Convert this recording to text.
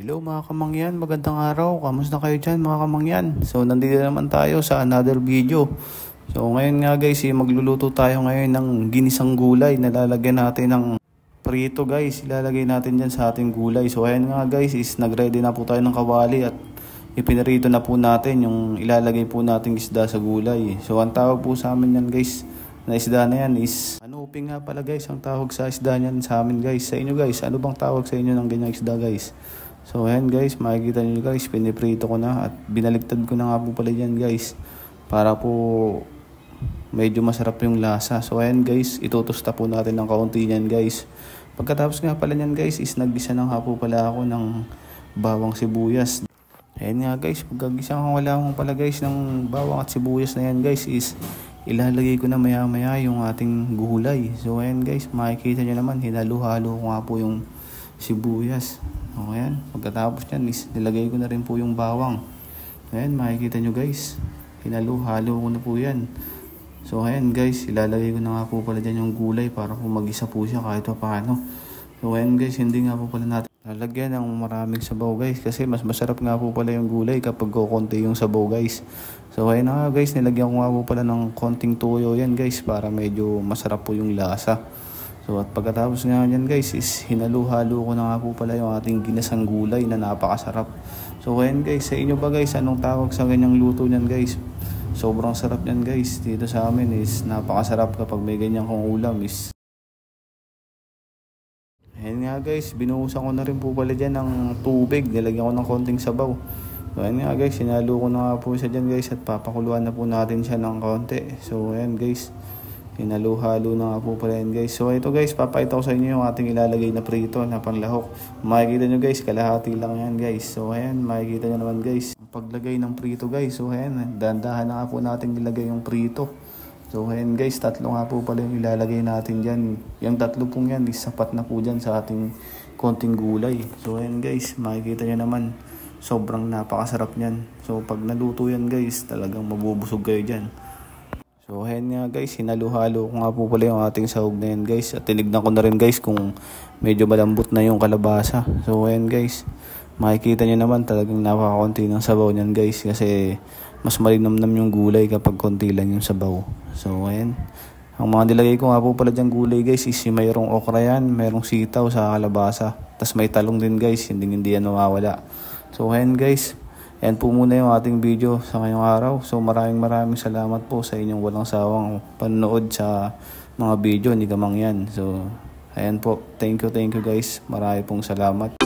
Hello mga kamangyan, magandang araw. Kamusta kayo dyan mga kamangyan? So nandito naman tayo sa another video. So ngayon nga guys, magluluto tayo ngayon ng ginisang gulay. Nalalagyan natin ng prito guys. Ilalagay natin dyan sa ating gulay. So ayan nga guys, nagready na po tayo ng kawali at ipinarito na po natin yung ilalagay po nating isda sa gulay. So ang tawag po sa amin yan guys, na isda na yan is uping nga pala guys, ang tawag sa isda niyan sa amin guys. Sa inyo guys, ano bang tawag sa inyo ng ganyang isda guys? So ayan guys, makikita nyo guys, piniprito ko na at binaligtad ko na nga po pala dyan guys, para po medyo masarap yung lasa. So ayan guys, itutusta po natin ng kaunti yan guys. Pagkatapos nga pala yan guys, is naggisa na nga po pala ako ng bawang sibuyas. Ayan nga guys, pagkagisa ko wala mo pala guys ng bawang at sibuyas na yan guys, is ilalagay ko na maya maya yung ating gulay. So ayan guys, makikita nyo naman, hinalo-halo ko nga po yung sibuyas. O ayan, pagkatapos nyan is nilagay ko na rin po yung bawang. Ayan, makikita nyo guys, hinalo-halo ko na po yan. So ayan guys, ilalagay ko na nga po pala dyan yung gulay para po mag-isa po siya kahit pa paano. So ayan guys, hindi nga po pala natin lalagyan ng maraming sabaw guys, kasi mas masarap nga po pala yung gulay kapag kukunti yung sabaw guys. So ayun na nga guys, nilagyan ko nga po pala ng konting tuyo yan guys, para medyo masarap po yung lasa. So at pagkatapos nga yan guys, is hinalo-halo ko na nga po pala yung ating ginasang gulay na napakasarap. So ayun guys, sa inyo ba guys, anong tawag sa ganyang luto nyan guys? Sobrang sarap yan guys, dito sa amin is napakasarap kapag may ganyan kong ulam is. Ayan nga guys, binuhusan ko na rin po pala dyan ng tubig. Nilagyan ko ng konting sabaw. So ayan nga guys, sinalo ko na nga po siya dyan guys, at papakuluan na po natin siya ng konti. So ayan guys, hinalo-halo na nga po pala yan guys. So ito guys, papakita ko sa inyo yung ating ilalagay na prito na panlahok. Makikita nyo guys, kalahati lang yan guys. So ayan, makikita nyo naman guys, paglagay ng prito guys. So ayan, dahan-dahan na nga po natin ilagay yung prito. So ayan guys, tatlo nga po pala yung ilalagay natin dyan. Yung tatlo pong yan is sapat na po dyan sa ating konting gulay. So ayan guys, makikita nyo naman, sobrang napakasarap nyan. So pag naluto yan guys, talagang mabubusog kayo dyan. So ayan nga guys, hinalo-halo ko nga po pala yung ating sahog na yan guys. At tinignan ko na rin guys kung medyo malambot na yung kalabasa. So ayan guys, makikita nyo naman talagang napakakunti ng sabaw nyan guys, kasi mas malinamnam yung gulay kapag konti lang yung sabaw. So ayan, ang mga nilagay ko nga po pala dyan gulay guys is mayroong okra yan, mayroong sitaw sa kalabasa, tas may talong din guys, hindi yan mawawala. So ayan guys, ayan po muna yung ating video sa ngayong araw. So maraming salamat po sa inyong walang sawang panonood sa mga video ni Kamangyan. So ayan po, thank you guys, marami pong salamat.